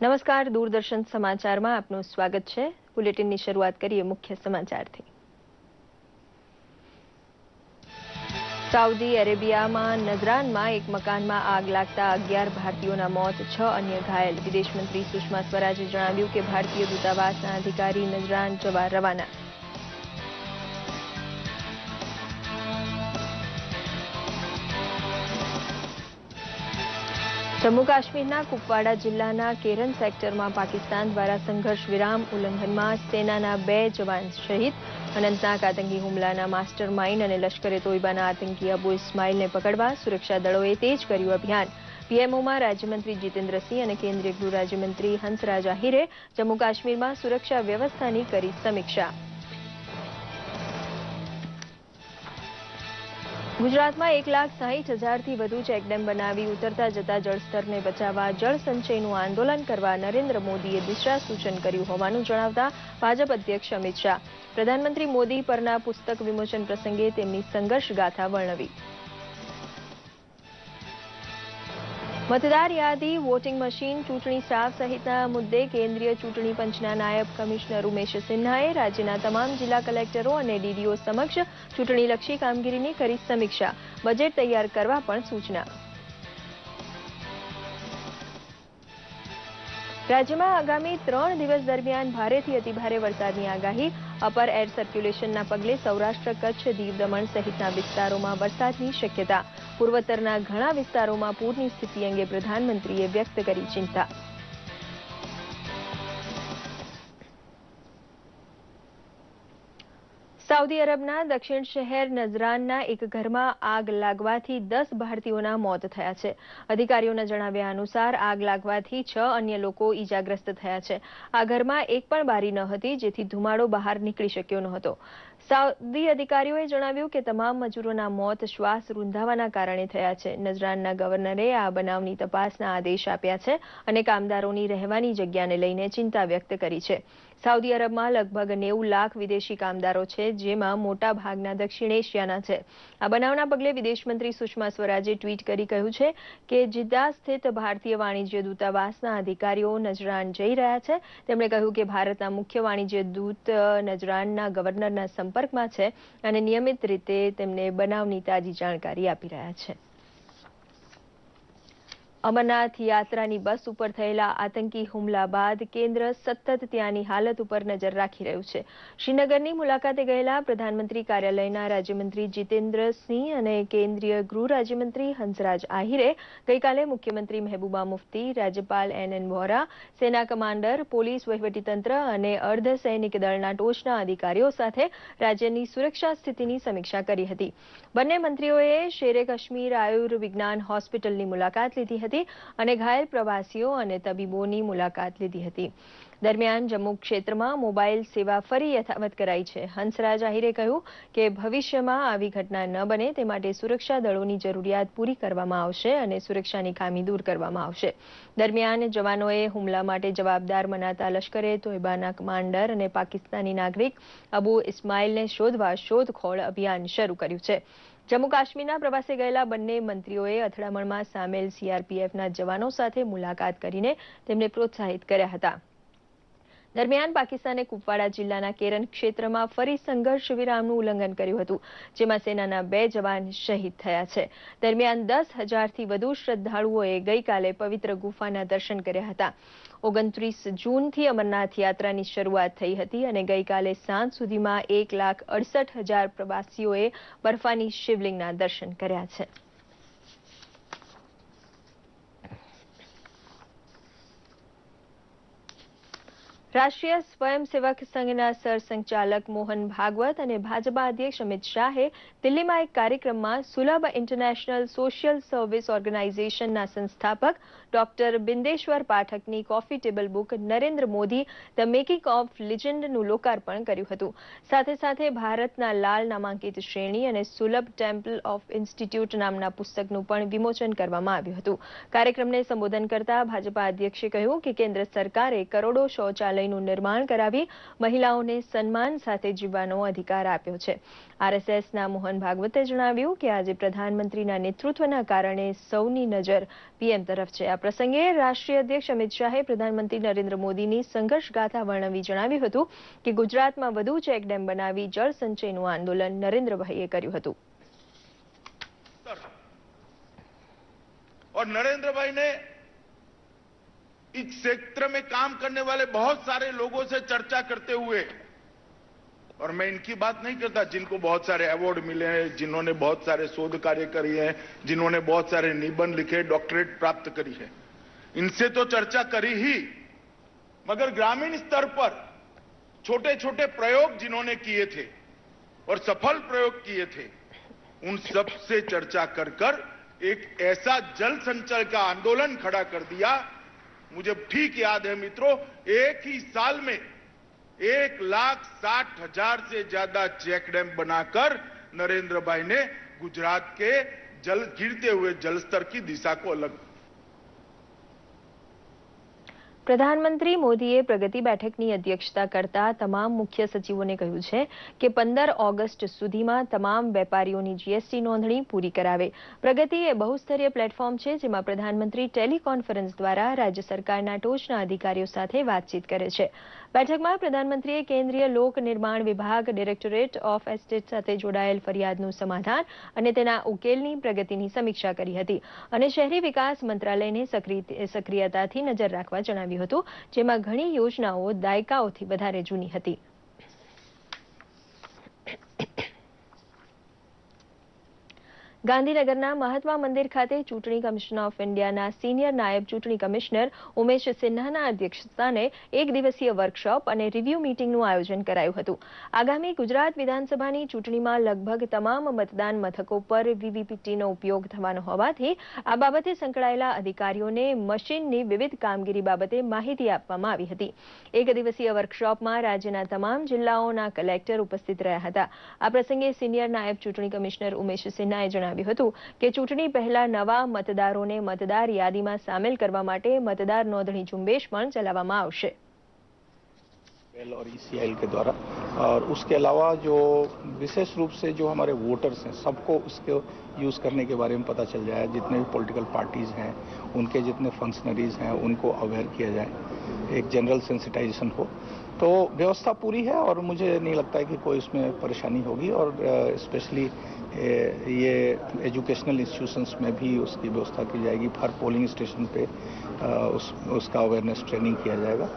નમસ્કાર, દૂરદર્શન સમાચારમાં આપનું સ્વાગત છે। બુલેટિનની શરૂઆત કરીએ મુખ્ય સમાચારથી। સાઉદી અરેબિયામાં નજરાનમાં એક મકાનમાં આગ લાગતા 11 ભારતીયોના મોત, 6 અન્ય ઘાયલ। વિદેશ મંત્રી સુષ્મા સ્વરાજે જણાવ્યું કે ભારતીય દૂતાવાસના અધિકારી નજરાન જવા રવાના। જમ્મુ કાશ્મીરના કુપવાડા જિલ્લાના કેરન સેક્ટરમાં પાકિસ્તાન દ્વારા સંઘર્ષ વિરામ ઉલ્લંઘનમાં સેનાના 2 જવાન શહીદ। અનંતનાગ આતંકી હુમલાના માસ્ટર માઇન્ડ અને લશ્કરે તોયબાના આતંકી અબુ ઇસ્માઇલને પકડવા સુરક્ષા દળોએ તેજ કર્યું અભિયાન। પીએમઓમાં રાજ્યમંત્રી જીતેન્દ્રસિંહ અને કેન્દ્રીય ગૃહ રાજ્યમંત્રી હંસરાજ આહિરે જમ્મુ કાશ્મીરમાં સુરક્ષા વ્યવસ્થાની કરી સમીક્ષા। ગુજરાતમાં 1,60,000થી વધુ ચેકડેમ બનાવી ઉતરતા જતા જળસ્તરને બચાવવા જળ સંચયનું આંદોલન કરવા નરેન્દ્ર મોદીએ દિશા સૂચન કર્યું હોવાનું જણાવતા ભાજપ અધ્યક્ષ અમિત શાહ પ્રધાનમંત્રી મોદી પરના પુસ્તક વિમોચન પ્રસંગે તેમની સંઘર્ષ ગાથા વર્ણવી। મતદાર યાદી, વોટિંગ મશીન, ચૂંટણી સ્ટાફ સહિતના મુદ્દે કેન્દ્રીય ચૂંટણી પંચના નાયબ કમિશનર ઉમેશ સિન્હાએ રાજ્યના તમામ જિલ્લા કલેક્ટરો અને ડીડીઓ સમક્ષ ચૂંટણીલક્ષી કામગીરીની કરી સમીક્ષા, બજેટ તૈયાર કરવા પણ સૂચના। રાજ્યમાં આગામી 3 દિવસ દરમિયાન ભારેથી અતિભારે વરસાદની આગાહી। અપર એર સર્ક્યુલેશનના પગલે સૌરાષ્ટ્ર, કચ્છ, દીવ, દમણ સહિતના વિસ્તારોમાં વરસાદની શક્યતા। પૂર્વોત્તરના ઘણા વિસ્તારોમાં પૂરની સ્થિતિ અંગે પ્રધાનમંત્રીએ વ્યક્ત કરી ચિંતા। સાઉદી અરબના દક્ષિણ શહેર નજરાનના એક ઘરમાં આગ લાગવાથી 10 ભારતીયોના મોત થયા છે। અધિકારીઓના જણાવ્યા અનુસાર આગ લાગવાથી 6 અન્ય લોકો ઈજાગ્રસ્ત થયા છે। આ ઘરમાં એક પણ બારી ન હતી, જેથી ધુમાડો બહાર નીકળી શક્યો ન હતો। સાઉદી અધિકારીઓએ જણાવ્યું કે તમામ મજૂરોના મોત શ્વાસ રૂંધાવાના કારણે થયા છે। નજરાનના ગવર્નરે આ બનાવની તપાસના આદેશ આપ્યા છે અને કામદારોની રહેવાની જગ્યાને લઈને ચિંતા વ્યક્ત કરી છે। સાઉદી અરબમાં લગભગ 90 લાખ વિદેશી કામદારો છે, જેમાં મોટા ભાગના દક્ષિણ એશિયાના છે। આ બનાવના પગલે વિદેશ મંત્રી સુષ્મા સ્વરાજે ટ્વીટ કરી કહ્યું છે કે જિદ્દા સ્થિત ભારતીય વાણિજ્ય દૂતાવાસના અધિકારીઓ નજરાન જઈ રહ્યા છે। તેમણે કહ્યું કે ભારતના મુખ્ય વાણિજ્ય દૂત નજરાનના ગવર્નરના સંપર્કમાં છે અને નિયમિત રીતે તેમને બનાવની તાજી જાણકારી આપી રહ્યા છે। અમરનાથ યાત્રાની બસ ઉપર થયેલા આતંકી હુમલા બાદ કેન્દ્ર સતત ત્યાંની હાલત ઉપર નજર રાખી રહ્યું છે। શ્રીનગરની મુલાકાતે ગયેલા પ્રધાનમંત્રી કાર્યાલયના રાજ્યમંત્રી જીતેન્દ્રસિંહ અને કેન્દ્રીય ગૃહ રાજ્યમંત્રી હંસરાજ આહિરે ગઈકાલે મુખ્યમંત્રી મહેબૂબા મુફ્તી, રાજ્યપાલ એન વોહરા, સેના કમાન્ડર, પોલીસ વહીવટીતંત્ર અને અર્ધસૈનિક દળના ટોચના અધિકારીઓ સાથે રાજ્યની સુરક્ષા સ્થિતિની સમીક્ષા કરી હતી। બંને મંત્રીઓએ શેરે કાશ્મીર આયુર્વિજ્ઞાન હોસ્પિટલની મુલાકાત લીધી હતી અને ઘાયલ પ્રવાસીઓ અને તબીબોની મુલાકાત લીધી હતી। દરમિયાન જમ્મુ ક્ષેત્રમાં મોબાઈલ સેવા ફરી યથાવત કરાઈ છે। હંસરાજ આહિરે કહ્યું કે ભવિષ્યમાં આવી ઘટના ન બને તે માટે સુરક્ષા દળોની જરૂરિયાત પૂરી કરવામાં આવશે અને સુરક્ષાની ખામી દૂર કરવામાં આવશે। દરમિયાન જવાનોએ હુમલા માટે જવાબદાર મનાતા લશ્કરે તોયબાના કમાન્ડર અને પાકિસ્તાની નાગરિક અબુ ઇસ્માઇલને શોધવા શોધખોળ અભિયાન શરૂ કર્યું છે। જમ્મુ કાશ્મીરના પ્રવાસે ગયેલા બંને મંત્રીઓએ અથડામણમાં સામેલ સીઆરપીએફના જવાનો સાથે મુલાકાત કરીને તેમને પ્રોત્સાહિત કર્યા હતા। દરમિયાન પાકિસ્તાને કુપવાડા જિલ્લાના કેરન ક્ષેત્રમાં ફરી સંઘર્ષ વિરામનું ઉલ્લંઘન કર્યું હતું, જેમાં સેનાના 2 જવાન શહીદ થયા છે। દરમિયાન 10,000થી વધુ શ્રદ્ધાળુઓએ ગઈકાલે પવિત્ર ગુફાના દર્શન કર્યા હતા। 29 જૂનથી અમરનાથ યાત્રાની શરૂઆત થઈ હતી અને ગઈકાલે સાંજ સુધીમાં 1,68,000 પ્રવાસીઓએ બર્ફાની શિવલિંગના દર્શન કર્યા છે। રાષ્ટ્રીય સ્વયંસેવક સંઘના સરસંઘચાલક મોહન ભાગવત અને ભાજપા અધ્યક્ષ અમિત શાહે દિલ્હીમાં એક કાર્યક્રમમાં સુલભ ઇન્ટરનેશનલ સોશિયલ સર્વિસ ઓર્ગેનાઇઝેશનના સંસ્થાપક ડોક્ટર બિન્દેશ્વર પાઠકની coffee table book Narendra Modi the making of લિજેન્ડનું લોકાર્પણ કર્યું હતું। સાથે સાથે ભારતના લાલ નામાંકિત શ્રેણી અને સુલભ ટેમ્પલ ઓફ ઇન્સ્ટિટ્યૂટ નામના પુસ્તકનું પણ વિમોચન કરવામાં આવ્યું હતું। કાર્યક્રમને સંબોધન કરતા ભાજપા અધ્યક્ષે કહ્યું કે કેન્દ્ર સરકારે કરોડો શૌચાલય વિદ્યાલયનું નિર્માણ કરાવી મહિલાઓને સન્માન સાથે જીવવાનો અધિકાર આપ્યો છે. આરએસએસના મોહન ભાગવતે જણાવ્યું કે આજે પ્રધાનમંત્રીના નેતૃત્વના કારણે સૌની નજર પીએમ તરફ છે. આ પ્રસંગે રાષ્ટ્રીય અધ્યક્ષ અમિત શાહે પ્રધાનમંત્રી નરેન્દ્ર મોદીની સંઘર્ષ ગાથા વર્ણવી જણાવ્યું હતું કે ગુજરાતમાં વધુ ચેકડેમ બનાવી જળ સંચયનું આંદોલન નરેન્દ્રભાઈએ કર્યું હતું. और नरेंद्र भाई ने इस क्षेत्र में काम करने वाले बहुत सारे लोगों से चर्चा करते हुए, और मैं इनकी बात नहीं करता जिनको बहुत सारे अवार्ड मिले हैं, जिन्होंने बहुत सारे शोध कार्य किए हैं, जिन्होंने बहुत सारे निबंध लिखे, डॉक्टरेट प्राप्त करी है, इनसे तो चर्चा करी ही, मगर ग्रामीण स्तर पर छोटे छोटे प्रयोग जिन्होंने किए थे और सफल प्रयोग किए थे, उन सब से चर्चा कर एक ऐसा जल संचय का आंदोलन खड़ा कर दिया. मुझे ठीक याद है मित्रों, एक ही साल में 1,60,000 से ज्यादा चेक डैम बनाकर नरेंद्र भाई ने गुजरात के गिरते हुए जल स्तर की दिशा को अलग. પ્રધાનમંત્રી મોદીએ પ્રગતિ બેઠકની અધ્યક્ષતા કરતા તમામ મુખ્ય સચિવોને કહ્યું છે કે 15 ઓગસ્ટ સુધીમાં તમામ વેપારીઓની જીએસટી નોંધણી પૂરી કરાવે. પ્રગતિ એ બહુસ્તરીય પ્લેટફોર્મ છે જેમાં પ્રધાનમંત્રી ટેલિકોન્ફરન્સ દ્વારા રાજ્ય સરકારના ટોચના અધિકારીઓ સાથે વાતચીત કરે છે. બેઠકમાં પ્રધાનમંત્રીએ કેન્દ્રીય લોક નિર્માણ વિભાગ, ડિરેક્ટોરેટ ઓફ એસ્ટેટ સાથે જોડાયેલ ફરિયાદનું સમાધાન અને તેના ઉકેલની પ્રગતિની સમીક્ષા કરી હતી અને શહેરી વિકાસ મંત્રાલયને સક્રિયતાથી નજર રાખવા જણાવ્યું હતું, જેમાં ઘણી યોજનાઓ દાયકાઓથી વધારે જૂની હતી. ગાંધીનગરના મહાત્મા મંદિર ખાતે ચૂંટણી કમિશન ઓફ ઇન્ડિયાના સિનિયર નાયબ ચૂંટણી કમિશનર ઉમેશ સિન્હાના અધ્યક્ષસ્થાને એક દિવસીય વર્કશોપ અને રિવ્યુ મીટિંગનું આયોજન કરાયું હતું. આગામી ગુજરાત વિધાનસભાની ચૂંટણીમાં લગભગ તમામ મતદાન મથકો પર વીવીપીટીનો ઉપયોગ થવાનો હોવાથી આ બાબતે સંકળાયેલા અધિકારીઓને મશીનની વિવિધ કામગીરી બાબતે માહિતી આપવામાં આવી હતી. એક દિવસીય વર્કશોપમાં રાજ્યના તમામ જિલ્લાઓના કલેક્ટર ઉપસ્થિત રહ્યા હતા. આ પ્રસંગે સિનિયર નાયબ ચૂંટણી કમિશનર ઉમેશ સિન્હાએ જણાવ્યું હતું કે ચૂંટણી પહેલા નવા મતદારોને મતદાર યાદીમાં સામેલ કરવા માટે મતદાર નોંધણી ઝુંબેશ પણ ચલાવવામાં આવશે. और ईसीआई के द्वारा, और उसके अलावा जो विशेष रूप से जो हमारे वोटर्स हैं सबको उसको यूज़ करने के बारे में पता चल जाए. जितने भी पॉलिटिकल पार्टीज़ हैं उनके जितने फंक्शनरीज हैं उनको अवेयर किया जाए, एक जनरल सेंसिटाइजेशन हो. तो व्यवस्था पूरी है और मुझे नहीं लगता है कि कोई इसमें परेशानी होगी. और स्पेशली ये एजुकेशनल इंस्टीट्यूशंस में भी उसकी व्यवस्था की जाएगी. हर पोलिंग स्टेशन पे उसका अवेयरनेस ट्रेनिंग किया जाएगा.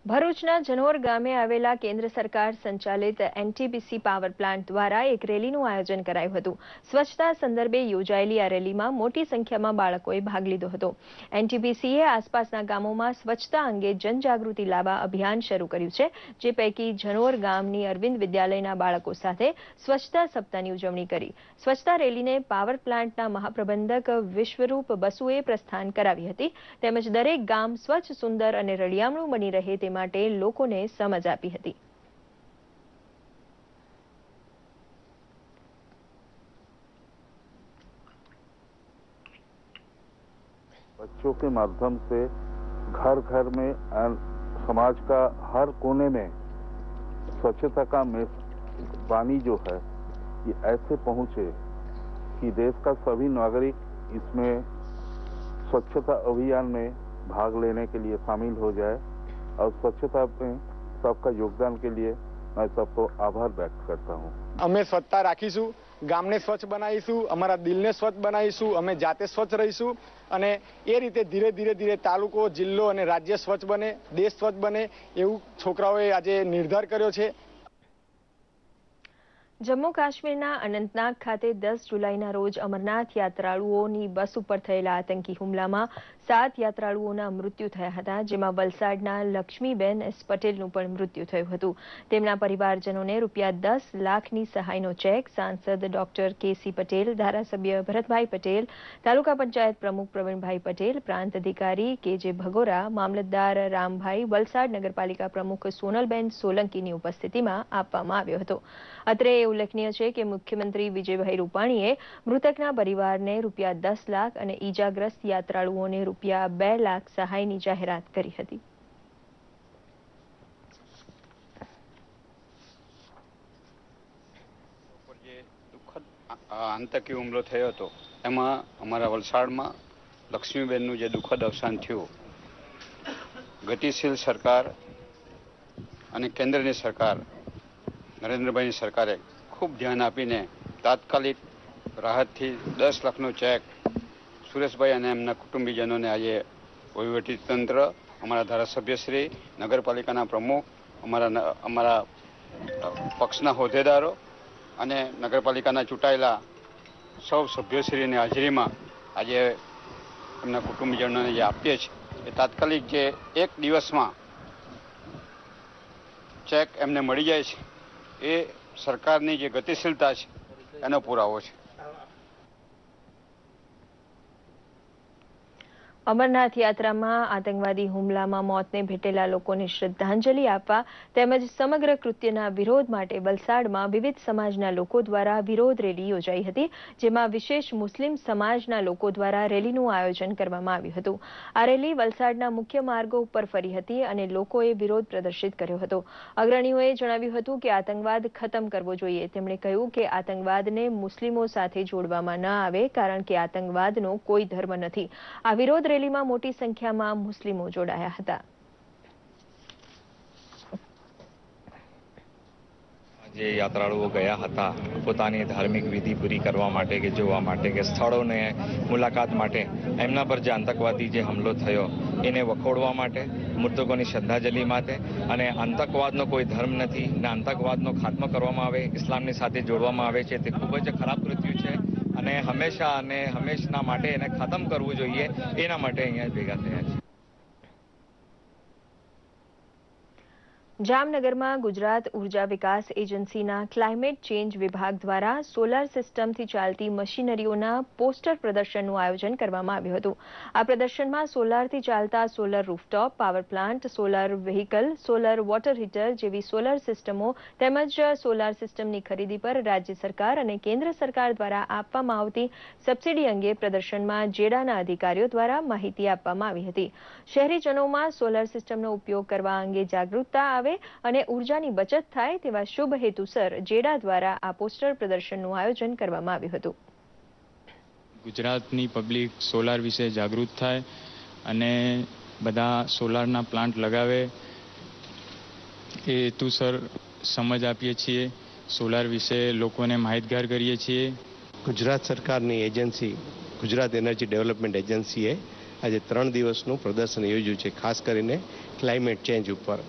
ભરૂચના જનોર ગામે આવેલા કેન્દ્ર સરકાર સંચાલિત એનટીપીસી પાવર પ્લાન્ટ દ્વારા એક રેલીનું આયોજન કરાયું હતું. સ્વચ્છતા સંદર્ભે યોજાયેલી આ રેલીમાં મોટી સંખ્યામાં બાળકોએ ભાગ લીધો હતો. એનટીપીસીએ આસપાસના ગામોમાં સ્વચ્છતા અંગે જનજાગૃતિ લાવવા અભિયાન શરૂ કર્યું છે, જે પૈકી જનોર ગામની અરવિંદ વિદ્યાલયના બાળકો સાથે સ્વચ્છતા સપ્તાહની ઉજવણી કરી. સ્વચ્છતા રેલીને પાવર પ્લાન્ટના મહાપ્રબંધક વિશ્વરૂપ બસુએ પ્રસ્થાન કરાવી હતી. તેમજ દરેક ગામ સ્વચ્છ, સુંદર અને રળિયામણું બની રહે તે માટે લોકોને સમજ આપી હતી. बच्चों के माध्यम से घर घर में समाज का हर कोने में स्वच्छता का वाणी जो है ये ऐसे पहुंचे कि देश का सभी नागरिक इसमें स्वच्छता अभियान में भाग लेने के लिए शामिल हो जाए. और स्वच्छता में सबका योगदान के लिए मैं सबको आभार व्यक्त करता हूँ. અમે સ્વચ્છતા રાખીશું, ગામને સ્વચ્છ બનાવીશું, અમારા દિલને સ્વચ્છ બનાવીશું, અમે જાતે સ્વચ્છ રહીશું અને એ રીતે ધીરે ધીરે ધીરે તાલુકો, જિલ્લો અને રાજ્ય સ્વચ્છ બને, દેશ સ્વચ્છ બને એવું છોકરાઓએ આજે નિર્ધાર કર્યો છે. જમ્મુ કાશ્મીરના અનંતનાગ ખાતે 10 જુલાઈના રોજ અમરનાથ યાત્રાળુઓની બસ ઉપર થયેલા આતંકી હુમલામાં 7 યાત્રાળુઓના મૃત્યુ થયા હતા, જેમાં વલસાડના લક્ષ્મીબેન એસ પટેલનું પણ મૃત્યુ થયું હતું. તેમના પરિવારજનોને ₹10 લાખની સહાયનો ચેક સાંસદ ડોક્ટર કેસી પટેલ, ધારાસભ્ય ભરતભાઈ પટેલ, તાલુકા પંચાયત પ્રમુખ પ્રવીણભાઈ પટેલ, પ્રાંત અધિકારી કેજે ભગોરા, મામલતદાર રામભાઈ, વલસાડ નગરપાલિકા પ્રમુખ સોનલબેન સોલંકીની ઉપસ્થિતિમાં આપવામાં આવ્યો હતો. અત્રે ઉલ્લેખનીય છે કે મુખ્યમંત્રી વિજયભાઈ રૂપાણીએ મૃતકના પરિવારને ₹10 લાખ અને ઈજાગ્રસ્ત યાત્રાળુઓને ₹2 લાખ સહાયની જાહેરાત કરી હતી. આતંકી હુમલો થયો હતો એમાં અમારા વલસાડમાં લક્ષ્મીબેનનું જે દુઃખદ અવસાન થયું, ગતિશીલ સરકાર અને કેન્દ્રની સરકાર નરેન્દ્રભાઈની સરકારે ખૂબ ધ્યાન આપીને તાત્કાલિક રાહતથી 10 લાખનો ચેક સુરેશભાઈ અને એમના કુટુંબીજનોને આજે વહીવટીતંત્ર, અમારા ધારાસભ્યશ્રી, નગરપાલિકાના પ્રમુખ, અમારા પક્ષના હોદ્દેદારો અને નગરપાલિકાના ચૂંટાયેલા સૌ સભ્યશ્રીની હાજરીમાં આજે એમના કુટુંબીજનોને જે આપીએ છીએ એ તાત્કાલિક જે 1 દિવસમાં ચેક એમને મળી જાય છે એ સરકારની જે ગતિશીલતા છે એનો પુરાવો છે. અમરનાથ યાત્રામાં આતંકવાદી હુમલામાં મોતને ભેટેલા લોકોને શ્રદ્ધાંજલિ આપવા તેમજ સમગ્ર કૃત્યના વિરોધ માટે વલસાડમાં વિવિધ સમાજના લોકો દ્વારા વિરોધ રેલી યોજાઈ હતી, જેમાં વિશેષ મુસ્લિમ સમાજના લોકો દ્વારા રેલીનું આયોજન કરવામાં આવ્યું હતું. આ રેલી વલસાડના મુખ્ય માર્ગો ઉપર ફરી હતી અને લોકોએ વિરોધ પ્રદર્શિત કર્યો હતો. અગ્રણીઓએ જણાવ્યું હતું કે આતંકવાદ ખતમ કરવો જોઈએ. તેમણે કહ્યું કે આતંકવાદને મુસ્લિમો સાથે જોડવામાં ન આવે, કારણ કે આતંકવાદનો કોઈ ધર્મ નથી. આ વિરોધ રેલીમાં મોટી સંખ્યામાં મુસ્લિમો જોડાયા હતા. જે યાત્રાળુઓ ગયા હતા પોતાની ધાર્મિક વિધિ પૂરી કરવા માટે કે જોવા માટે કે સ્થળોને મુલાકાત માટે, એમના પર જે આતંકવાદી જે હુમલો થયો એને વખોડવા માટે, મૃતકોની શ્રદ્ધાંજલિ માટે, અને આતંકવાદનો કોઈ ધર્મ નથી ને આતંકવાદનો ખાત્મો કરવામાં આવે, ઇસ્લામની સાથે જોડવામાં આવે છે, તે ખૂબ જ ખરાબ કૃત્ય છે અને હંમેશના માટે એને ખતમ કરવું જોઈએ. એના માટે અહીંયા ભેગા થયા છે. જામનગરમાં ગુજરાત ઉર્જા વિકાસ એજન્સીના ક્લાઇમેટ ચેન્જ વિભાગ દ્વારા સોલાર સિસ્ટમથી ચાલતી મશીનરીઓના પોસ્ટર પ્રદર્શનનું આયોજન કરવામાં આવ્યું હતું. આ પ્રદર્શનમાં સોલારથી ચાલતા solar rooftop, power plant, solar vehicle, solar water heater જેવી સોલર સિસ્ટમો તેમજ સોલાર સિસ્ટમની ખરીદી પર રાજ્ય સરકાર અને કેન્દ્ર સરકાર દ્વારા આપવામાં આવતી સબસિડી અંગે પ્રદર્શનમાં જેડાના અધિકારીઓ દ્વારા માહિતી આપવામાં આવી હતી. શહેરીજનોમાં સોલર સિસ્ટમનો ઉપયોગ કરવા અંગે જાગૃતતા આવે અને ઉર્જાની બચત થાય તેવા શુભ હેતુસર જેડા દ્વારા આ પોસ્ટર પ્રદર્શનનું આયોજન કરવામાં આવ્યું હતું. ગુજરાતની પબ્લિક સોલાર વિશે જાગૃત થાય અને બધા સોલારના પ્લાન્ટ લગાવે એ હેતુસર સમજ આપીએ છીએ. સોલાર વિશે લોકોને માહિતગાર કરીએ છીએ. ગુજરાત સરકારની એજન્સી ગુજરાત એનર્જી ડેવલપમેન્ટ એજન્સીએ આજે 3 દિવસનું પ્રદર્શન યોજ્યું છે, ખાસ કરીને ક્લાઇમેટ ચેન્જ ઉપર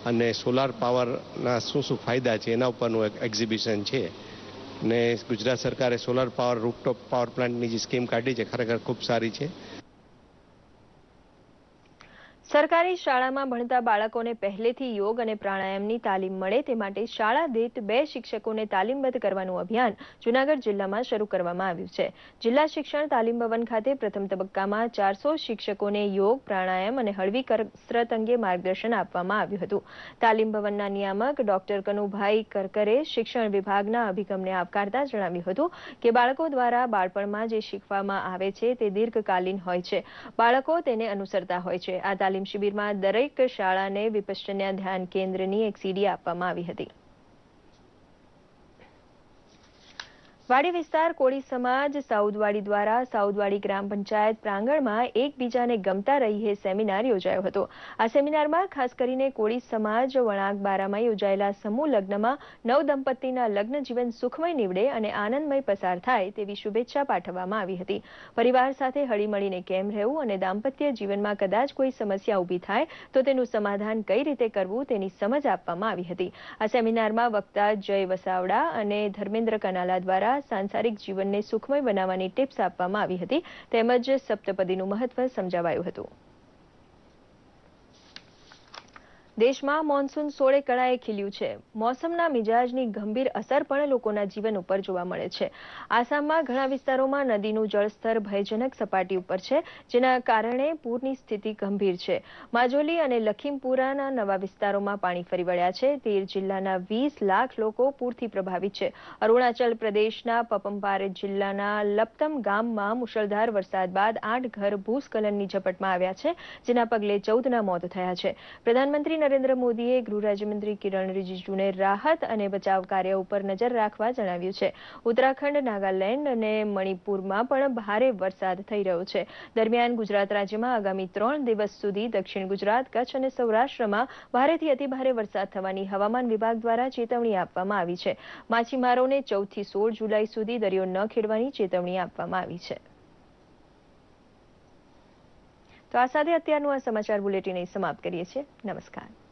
અને સોલાર પાવરના શું ફાયદા છે એના ઉપરનું એક એક્ઝિબિશન છે. ને ગુજરાત સરકારે સોલાર પાવર રૂફટોપ પાવર પ્લાન્ટની જે સ્કીમ કાઢી છે ખરેખર ખૂબ સારી છે. સરકારી શાળામાં ભણતા બાળકોને પહેલેથી યોગ અને પ્રાણાયામની તાલીમ મળે તે માટે શાળા દીઠ 2 શિક્ષકોને તાલીમબદ્ધ કરવાનું અભિયાન જૂનાગઢ જિલ્લામાં શરૂ કરવામાં આવ્યું છે. જિલ્લા શિક્ષણ તાલીમ ભવન ખાતે પ્રથમ તબક્કામાં 400 શિક્ષકોને યોગ, પ્રાણાયામ અને હળવી કસરત અંગે માર્ગદર્શન આપવામાં આવ્યું હતું. તાલીમ ભવનના નિયામક ડોક્ટર કનુભાઈ કરકરે શિક્ષણ વિભાગના અભિગમને આવકારતા જણાવ્યું હતું કે બાળકો દ્વારા બાળપણમાં જે શીખવામાં આવે છે તે દીર્ઘકાલીન હોય છે. બાળકો તેને અનુસરતા હોય છે. આ તાલીમ શિબિરમાં દરેક શાળાને વિપશ્યના ધ્યાન કેન્દ્રની એક સીડી આપવામાં આવી હતી. વાડી વિસ્તાર કોળી સમાજ સાઉદવાડી દ્વારા સાઉદવાડી ગ્રામ પંચાયત પ્રાંગણમાં એકબીજાને ગમતા રહીએ સેમિનાર યોજાયો હતો. આ સેમિનારમાં ખાસ કરીને કોળી સમાજ વણાક બારામાં યોજાયેલા સમૂહ લગ્નમાં નવદંપતીના લગ્ન જીવન સુખમય નીવડે અને આનંદમય પસાર થાય તેવી શુભેચ્છા પાઠવવામાં આવી હતી. પરિવાર સાથે હળીમળીને કેમ રહેવું અને દાંપત્ય જીવનમાં કદાચ કોઈ સમસ્યા ઊભી થાય તો તેનું સમાધાન કઈ રીતે કરવું તેની સમજ આપવામાં આવી હતી. આ સેમિનારમાં વક્તા જય વસાવડા અને ધર્મેન્દ્ર કનાલા દ્વારા સાંસારિક જીવનને સુખમય બનાવવાની ટિપ્સ આપવામાં આવી હતી તેમજ સપ્તપદીનું મહત્વ સમજાવાયું હતું. દેશમાં મોન્સૂન સોળે કળાએ ખીલ્યું છે. મોસમના મિજાજની ગંભીર અસર પણ લોકોના જીવન ઉપર જોવા મળે છે. આસામમાં ઘણા વિસ્તારોમાં નદીનું જળસ્તર ભયજનક સપાટી ઉપર છે, જેના કારણે પૂરની સ્થિતિ ગંભીર છે. માજોલી અને લખીમપુરાના નવા વિસ્તારોમાં પાણી ફરી વળ્યા છે. 13 જિલ્લાના 20 લાખ લોકો પૂરથી પ્રભાવિત છે. અરુણાચલ પ્રદેશના પપમપારે જિલ્લાના લપતમ ગામમાં મુશળધાર વરસાદ બાદ 8 ઘર ભૂસ્ખલનની ઝપટમાં આવ્યા છે, જેના પગલે 14ના મોત થયા છે. પ્રધાનમંત્રી નરેન્દ્ર મોદીએ ગૃહ રાજ્યમંત્રી કિરણ રિજિજુને રાહત અને બચાવ કાર્ય ઉપર નજર રાખવા જણાવ્યું છે. ઉત્તરાખંડ, નાગાલેન્ડ અને મણિપુરમાં પણ ભારે વરસાદ થઈ રહ્યો છે. દરમિયાન ગુજરાત રાજ્યમાં આગામી 3 દિવસ સુધી દક્ષિણ ગુજરાત, કચ્છ અને સૌરાષ્ટ્રમાં ભારેથી અતિભારે વરસાદ થવાની હવામાન વિભાગ દ્વારા ચેતવણી આપવામાં આવી છે. માછીમારોને 14 થી 16 જુલાઈ સુધી દરિયો ન ખેડવાની ચેતવણી આપવામાં આવી છે. તો આ સાથે અત્યારનું આ સમાચાર બુલેટિન સમાપ્ત કરીએ છીએ. નમસ્કાર.